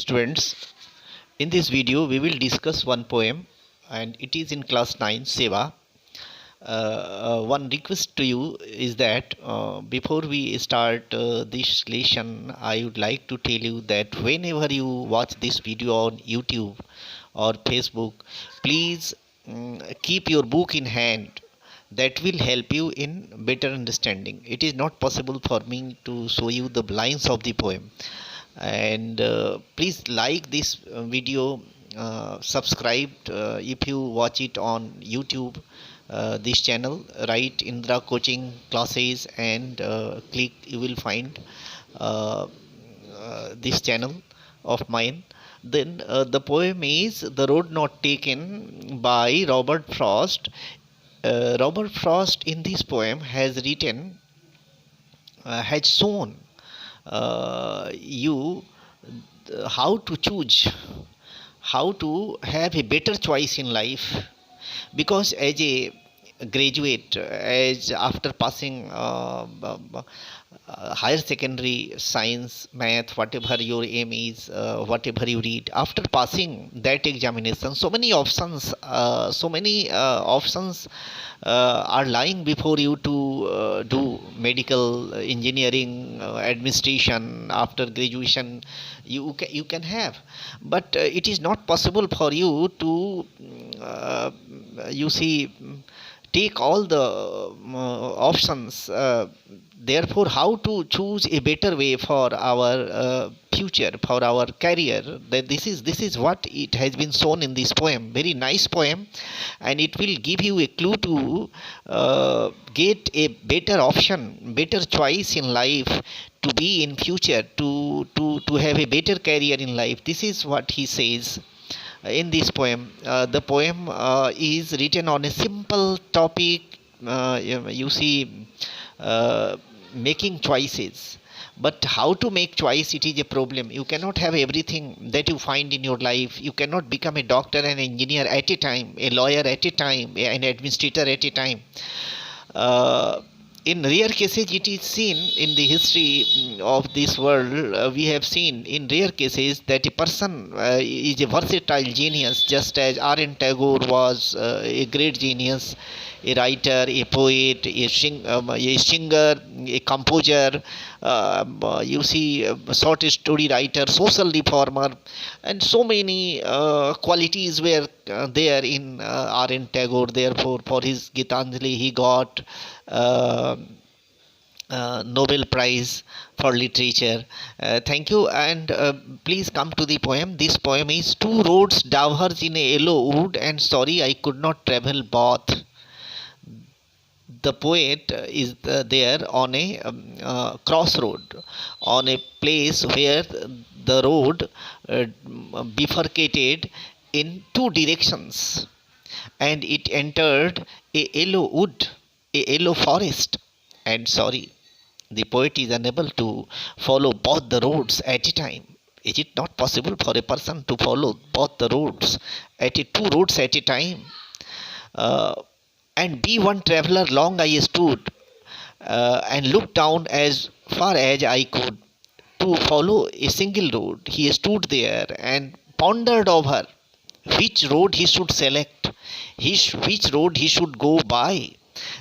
Students, in this video we will discuss one poem and it is in class 9 Seva. One request to you is that before we start this lesson, I would like to tell you that whenever you watch this video on YouTube or Facebook, please keep your book in hand. That will help you in better understanding. It is not possible for me to show you the lines of the poem, and please like this video, subscribe if you watch it on YouTube, this channel, write Indra coaching classes, and click, you will find uh, this channel of mine. Then the poem is The Road Not Taken by Robert Frost. Robert Frost in this poem has written, has shown you how to choose, how to have a better choice in life. Because as a graduate, as after passing higher secondary science, math, whatever your aim is, whatever you read, after passing that examination, so many options are lying before you to do medical, engineering, administration. After graduation you can have, but it is not possible for you to you see take all the options. Therefore, how to choose a better way for our future, for our career? That this is what it has been shown in this poem. Very nice poem, and it will give you a clue to get a better option, better choice in life, to be in future, to have a better career in life. This is what he says in this poem. The poem is written on a simple topic. You see, making choices. But how to make choice, it is a problem. You cannot have everything that you find in your life. You cannot become a doctor and engineer at a time, a lawyer at a time, an administrator at a time. In rare cases, it is seen in the history of this world, we have seen in rare cases that a person is a versatile genius, just as R.N. Tagore was a great genius, a writer, a poet, a singer, a composer, you see, a short story writer, social reformer, and so many qualities were there in R.N. Tagore. Therefore, for his Gitanjali, he got Nobel Prize for Literature. Thank you, and please come to the poem. This poem is Two roads diverge in a yellow wood, and sorry I could not travel both. The poet is there on a crossroad, on a place where the road bifurcated in two directions, and it entered a yellow wood, a yellow forest. And sorry, the poet is unable to follow both the roads at a time. Is it not possible for a person to follow both the roads two roads at a time? And be one traveller long I stood, and looked down as far as I could to follow a single road. He stood there and pondered over which road he should select, which road he should go by.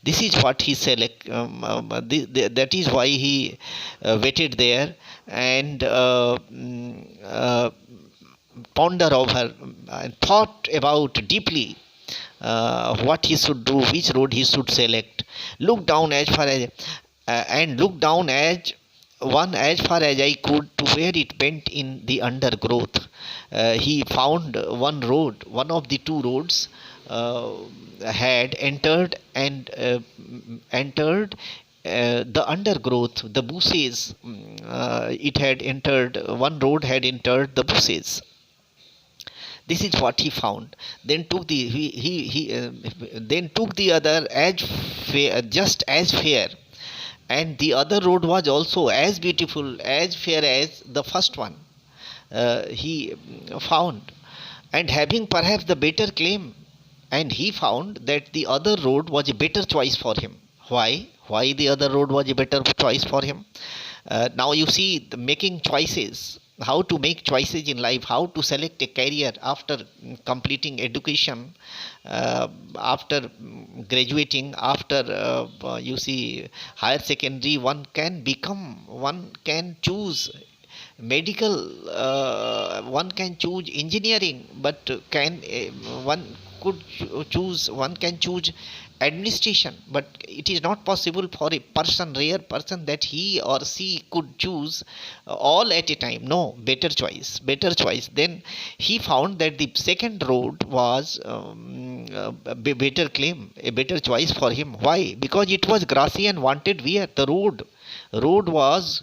This is what he select. That is why he waited there and ponder over and thought about deeply what he should do, which road he should select. Look down as far as and look down as far as I could to where it bent in the undergrowth. He found one road, one of the two roads had entered the undergrowth, the bushes. It had entered, one road had entered the bushes. This is what he found. Then took the then took the other as fair, just as fair, and the other road was also as beautiful, as fair as the first one. He found, and having perhaps the better claim, and he found that the other road was a better choice for him. Why the other road was a better choice for him? Now you see, making choices, how to make choices in life, how to select a career after completing education, after graduating, after you see higher secondary, one can choose medical, one can choose engineering, but one one can choose administration, but it is not possible for a rare person, that he or she could choose all at a time. No, better choice. Then he found that the second road was a better claim, a better choice for him. Why? Because it was grassy and wanted wear. The road was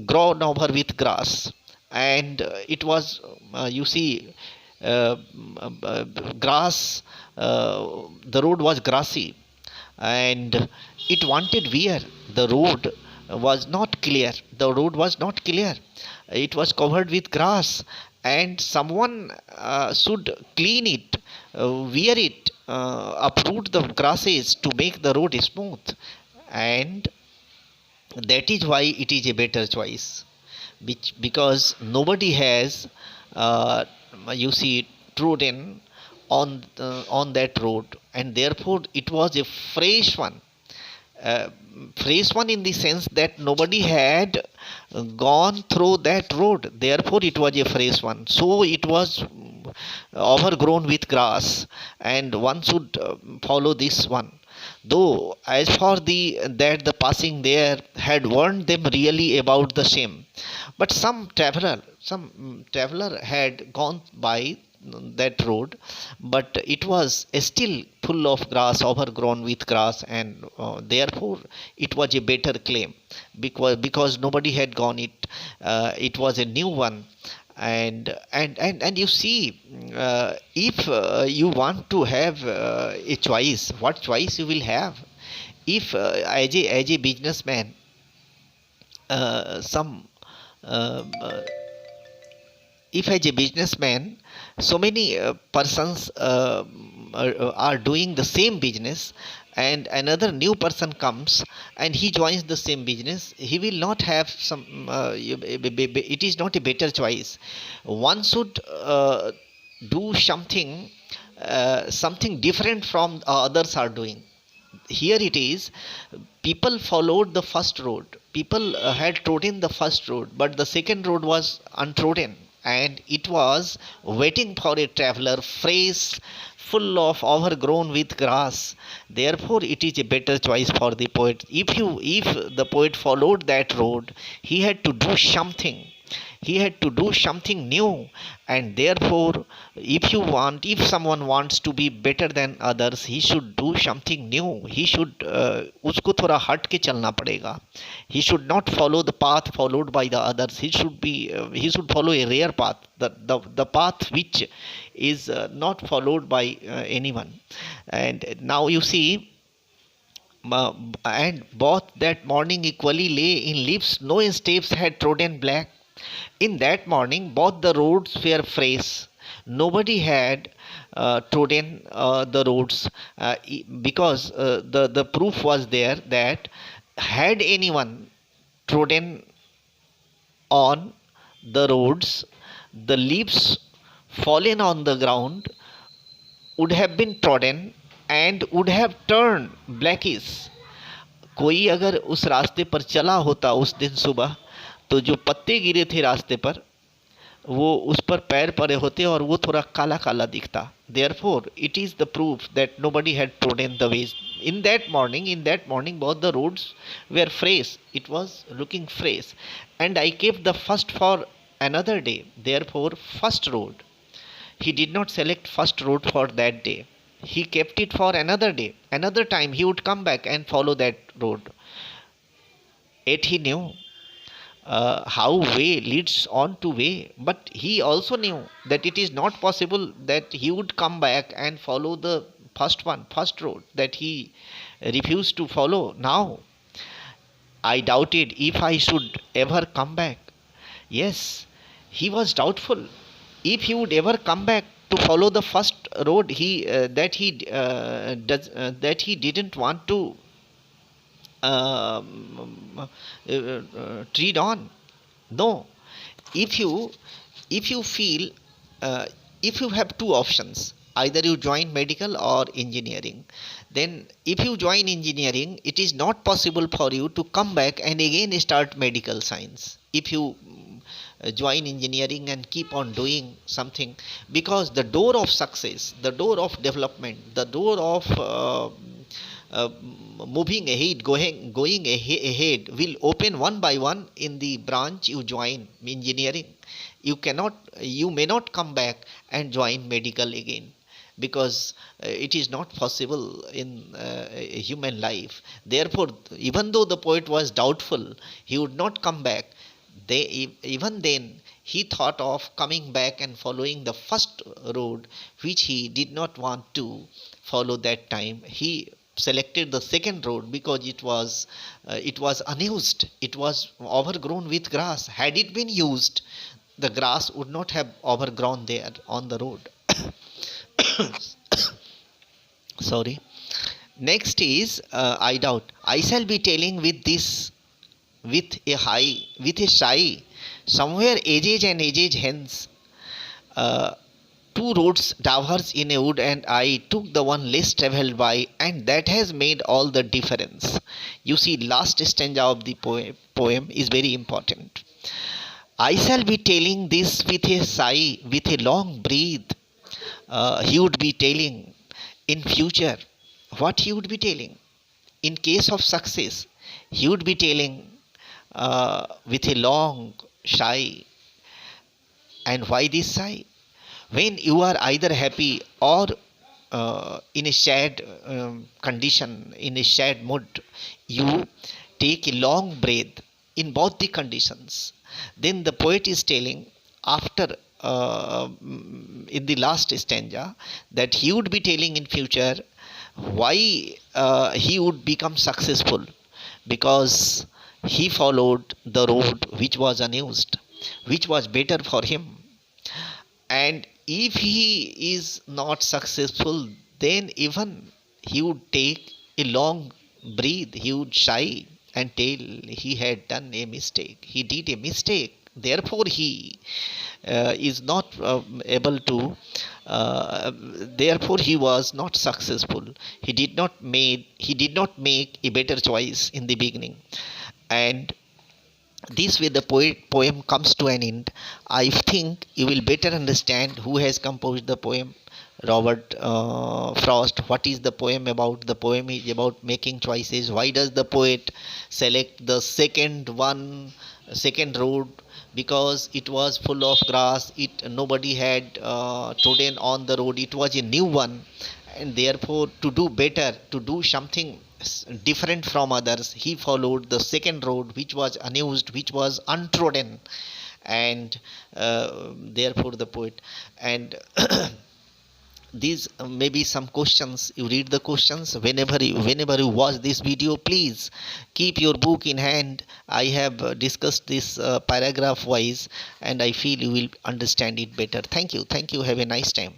grown over with grass, and it was you see uh, grass, the road was grassy, and it wanted wear. The road was not clear, it was covered with grass, and someone should clean it, wear it, uproot the grasses to make the road smooth. And that is why it is a better choice, because nobody has uh, you see trodden on that road, and therefore it was a fresh one. uh, Fresh one in the sense that nobody had gone through that road, therefore it was a fresh one. So it was overgrown with grass, and one should follow this one. Though as for the passing there had warned them really about the same, but some traveler had gone by that road, but it was still full of grass, overgrown with grass, and therefore it was a better claim, because nobody had gone it. It was a new one. And you see, if you want to have a choice, what choice you will have? If as a businessman, some uh, if as a businessman, so many persons are doing the same business, and another new person comes and he joins the same business, he will not have some it is not a better choice. One should do something different from others are doing. Here it is, people followed the first road, people had trodden the first road, but the second road was untrodden, and it was waiting for a traveler, fresh, full of overgrown with grass. Therefore it is a better choice for the poet. If the poet followed that road, he had to do something, he had to do something new. And therefore, if someone wants to be better than others, he should do something new. He should उसको थोड़ा हट के चलना पड़ेगा. He should not follow the path followed by the others. He should follow a rare path, the path which is not followed by anyone. And now you see, and both that morning equally lay in leaves, no steps had trodden black. In that morning, both the roads were fresh. Nobody had trodden the roads, because the proof was there that had anyone trodden on the roads, the leaves fallen on the ground would have been trodden and would have turned blackish. कोई अगर उस रास्ते पर चला होता उस दिन सुबह, तो जो पत्ते गिरे थे रास्ते पर, वो उस पर पैर पड़े होते और वो थोड़ा काला काला दिखता. Therefore it is the proof that nobody had trodden the ways. In that morning both the roads were fresh, it was looking fresh. And I kept the first for another day, therefore first road. He did not select first road for that day, he kept it for another day. Another time he would come back and follow that road. Yet he knew how way leads on to way, but he also knew that it is not possible that he would come back and follow the first road that he refused to follow. Now I doubted if I should ever come back. Yes, he was doubtful if he would ever come back to follow the first road that he didn't want to tread on. No, if you if you feel uh, if you have two options, either you join medical or engineering, then if you join engineering, it is not possible for you to come back and again start medical science. If you join engineering and keep on doing something, because the door of success, the door of development, the door of uh, moving ahead, going ahead will open one by one in the branch you join engineering. You may not come back and join medical again, because it is not possible in human life. Therefore, even though the poet was doubtful, he would not come back. Even then, he thought of coming back and following the first road, which he did not want to follow that time. He selected the second road because it was unused. It was overgrown with grass. Had it been used, the grass would not have overgrown there on the road. Sorry. Next is I doubt. I shall be telling with this, with a sigh, somewhere ages and ages hence. Uh, Two roads diverge in a wood, and I took the one less travelled by, and that has made all the difference. You see, last stanza of the poem is very important. I shall be telling this with a sigh, with a long breath. He would be telling in future what he would be telling. In case of success, he would be telling with a long sigh. And why this sigh? When you are either happy or in a sad condition, in a sad mood, you take a long breath in both the conditions. Then the poet is telling, after in the last stanza, that he would be telling in future why he would become successful, because he followed the road which was unused, which was better for him. And if he is not successful, then even he would take a long breath, he would sigh and tell he had done a mistake, he did a mistake. Therefore he is not able to therefore he was not successful. He did not make a better choice in the beginning. And this way the poem comes to an end. I think you will better understand who has composed the poem. Robert Frost. What is the poem about? The poem is about making choices. Why does the poet select the second road? Because it was full of grass. It nobody had trodden on the road. It was a new one, and therefore to do better, to do something different from others, he followed the second road, which was unused, which was untrodden. And therefore the poet, and these may be some questions. You read the questions whenever you watch this video. Please keep your book in hand. I have discussed this paragraph wise, and I feel you will understand it better. Thank you. Have a nice time.